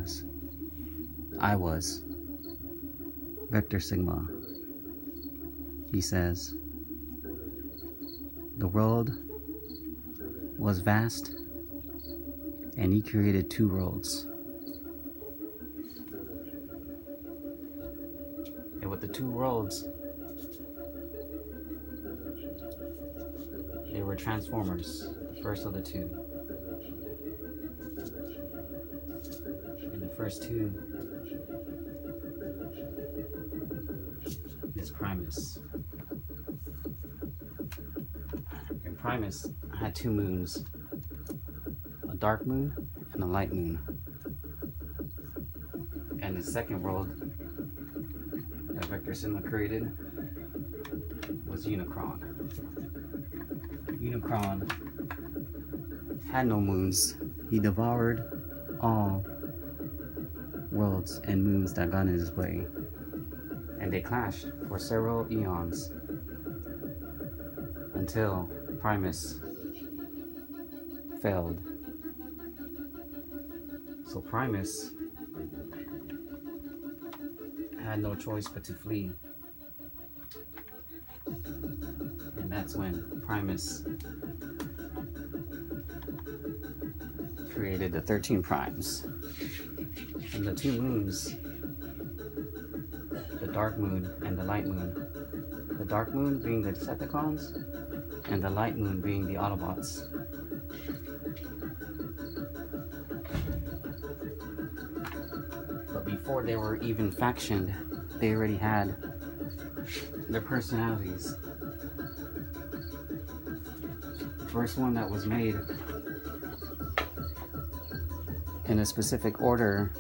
was. I was. Vector Sigma. He says, the world was vast, and he created two worlds. And with the two worlds, they were Transformers, the first of the two. And the first two is Primus. And Primus had two moons, a dark moon and a light moon. And the second world that Vector Sigma created was Unicron. Unicron had no moons. He devoured all worlds and moons that got in his way. And they clashed for several eons until Primus failed. So Primus had no choice but to flee. And that's when Primus created the 13 Primes. And the two moons, the dark moon and the light moon. The dark moon being the Decepticons, and the light moon being the Autobots. But before they were even factioned, they already had their personalities. The first one that was made in a specific order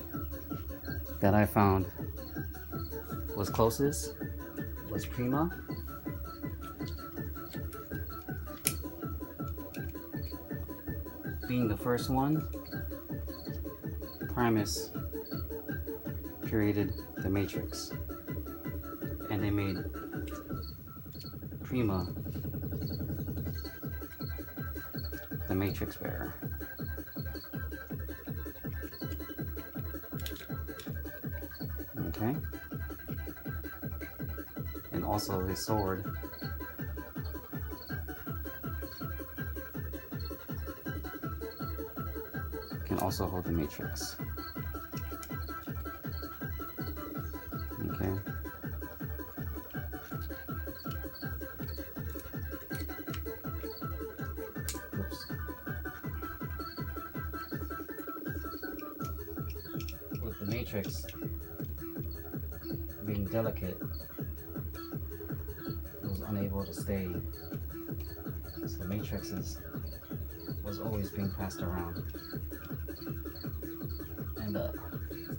that I found was closest was Prima, being the first one. Primus created the Matrix, and they made Prima the Matrix bearer. Okay, and also his sword can also hold the Matrix. Okay. Oops. With the Matrix being delicate, it was unable to stay. So the Matrixes was always being passed around. And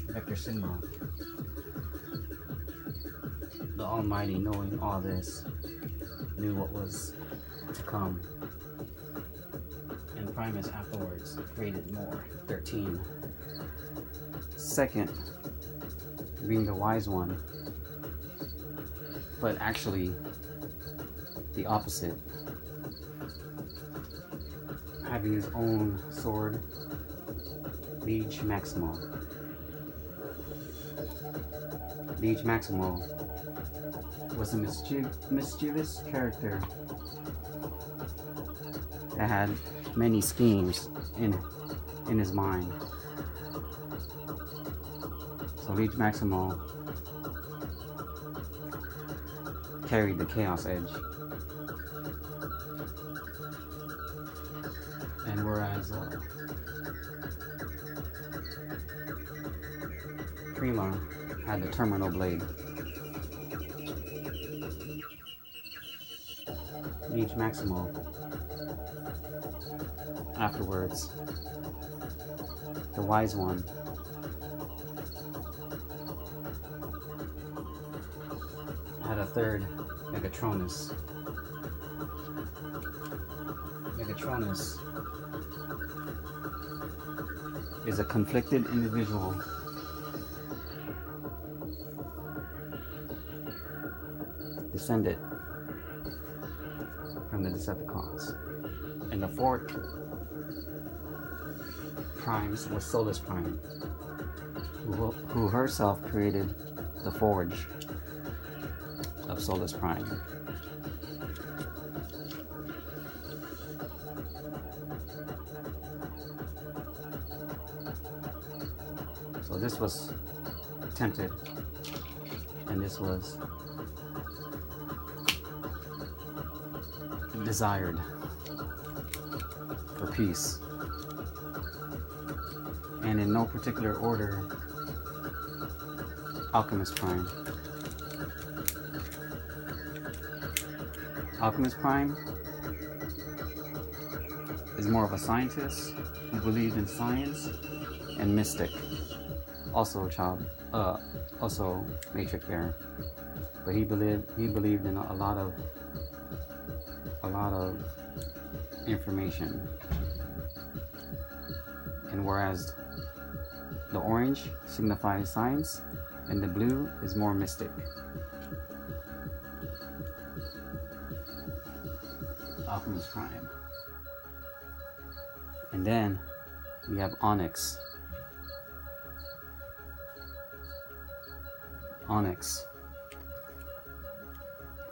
Vector Sigma, the Almighty, knowing all this, knew what was to come. And Primus afterwards created more, 13. Second, being the wise one, but actually the opposite. Having his own sword, Liege Maximo. Liege Maximo was a mischievous character that had many schemes in his mind. So Liege Maximo carried the Chaos Edge. And whereas Prima had the Terminal Blade, Liege Maximo afterwards, the Wise One, had a third, Megatronus. Megatronus is a conflicted individual descended from the Decepticons. And the fourth Primes was Solus Prime. who herself created the Forge of Solus Prime. So this was tempted, and this was desired for peace. And in no particular order, Alchemist Prime. Alchemist Prime is more of a scientist who believed in science and mystic. Also also Matrix bearer. But he believed in a lot of information. And whereas the orange signifies science and the blue is more mystic. Alchemist Prime. And then we have Onyx. Onyx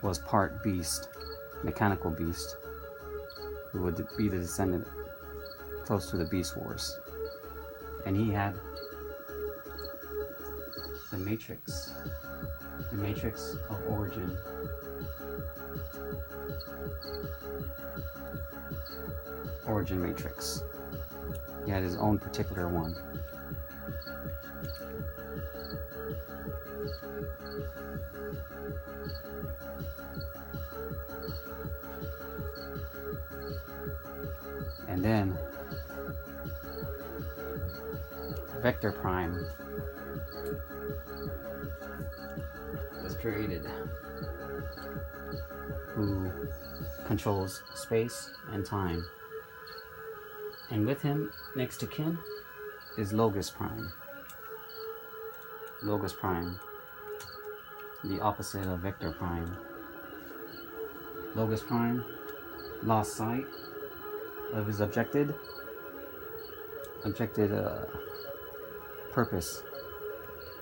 was part beast, mechanical beast, who would be the descendant close to the Beast Wars. And he had the Matrix of origin. Origin Matrix. He had his own particular one. And then Vector Prime was created, who controls space and time. And with him, next to kin, is Logos Prime. Logos Prime, the opposite of Vector Prime. Logos Prime lost sight of his objected purpose,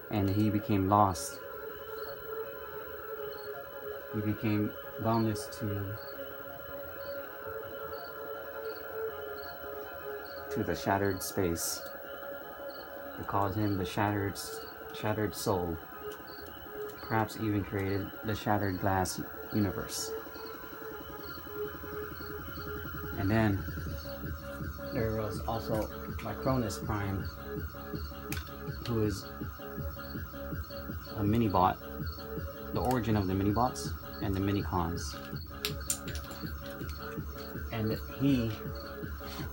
and he became lost. He became boundless to the shattered space. They called him the shattered soul. Perhaps even created the shattered glass universe. And then there was also Micronus Prime, who is a mini-bot, the origin of the mini-bots and the mini-cons. And he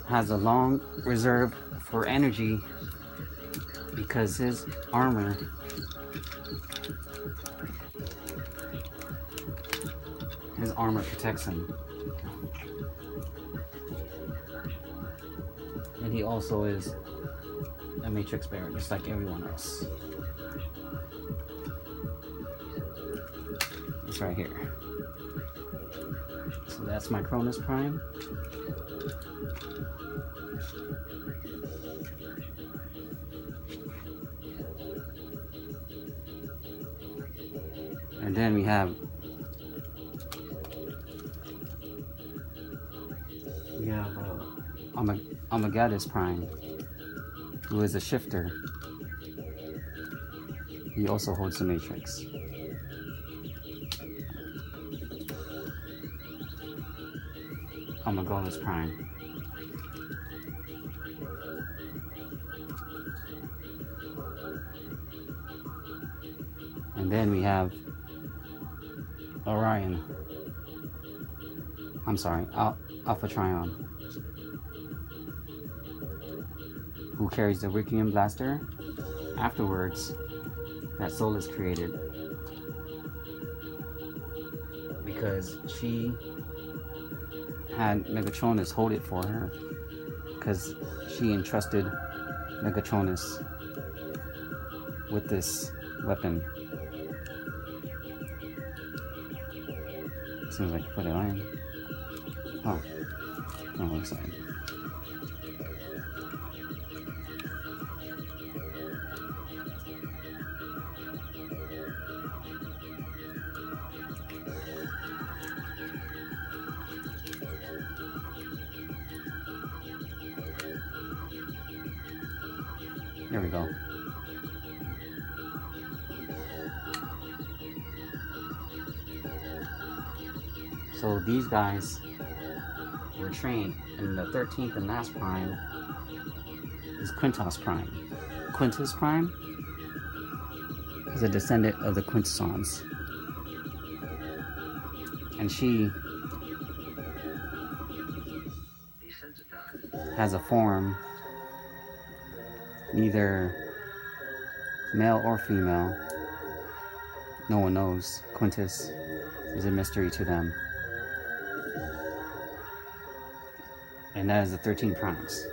has a long reserve for energy because his armor protects him. And he also is a Matrix bearer, just like everyone else. It's right here. So that's Micronus Prime. And then we have Armagadus Prime, who is a shifter. He also holds the Matrix. Armagadus Prime. And then we have Orion. I'm sorry, Alpha Trion, who carries the Requiem Blaster. Afterwards, that soul is created because she had Megatronus hold it for her, because she entrusted Megatronus with this weapon. As soon as I can put it on. Oh, on the other side. There we go. So these guys were trained, and the 13th and last prime is Quintus Prime. Quintus Prime is a descendant of the Quintessons, and she has a form neither male or female. No one knows. Quintus is a mystery to them. And that is the 13 primes.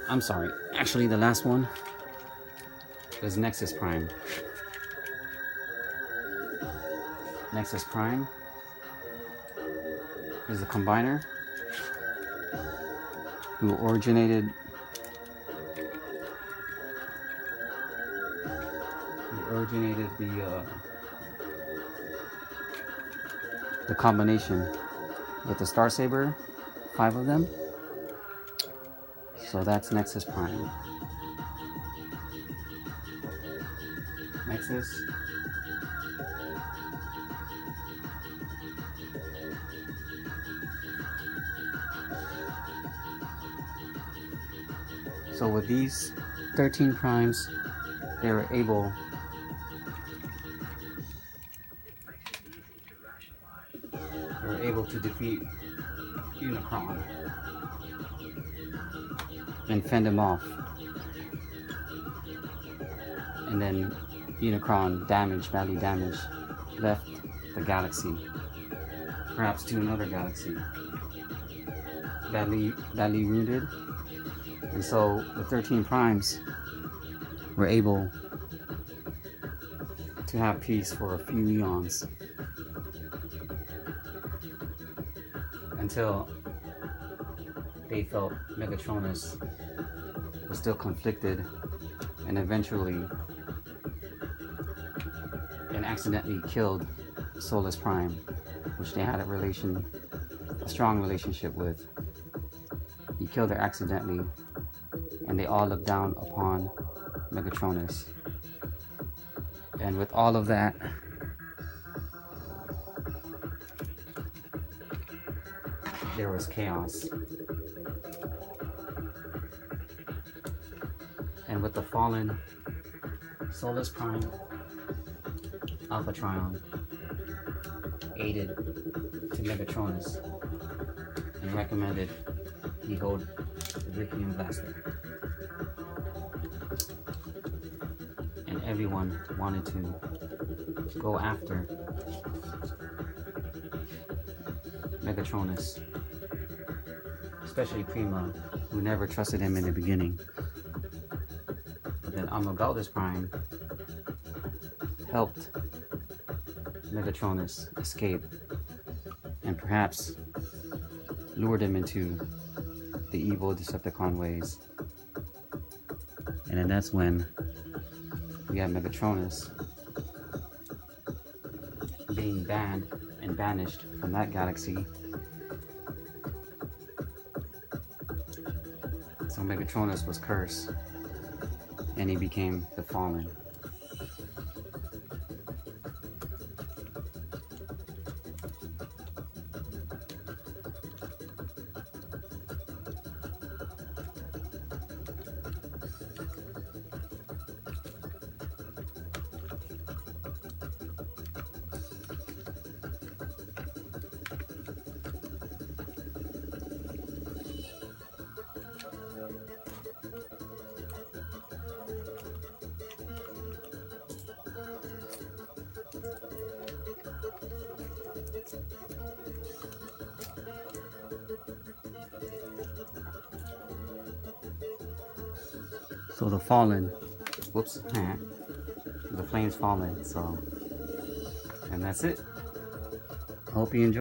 I'm sorry, actually the last one is Nexus Prime. Nexus Prime is a combiner who originated the combination with the Star Saber, 5 of them. So that's Nexus Prime. Nexus. So with these 13 primes, they were able to defeat Unicron and fend him off. And then Unicron, badly damaged, left the galaxy, perhaps to another galaxy, badly wounded. And so the 13 primes were able to have peace for a few eons, until they felt Megatronus was still conflicted, and eventually accidentally killed Solus Prime, which they had a strong relationship with. He killed her accidentally, and they all looked down upon Megatronus. And with all of that, there was chaos. And with the fallen Solus Prime, Alpha Trion aided to Megatronus and recommended he hold the Requiem Blaster. And everyone wanted to go after Megatronus, especially Prima, who never trusted him in the beginning. But then Amalgaldus Prime helped Megatronus escape and perhaps lured him into the evil Decepticon ways. And then that's when we had Megatronus being banned and banished from that galaxy. So Megatronus was cursed, and he became the Fallen. So the Fallen, the Flames Fallen, so, and that's it. Hope you enjoy.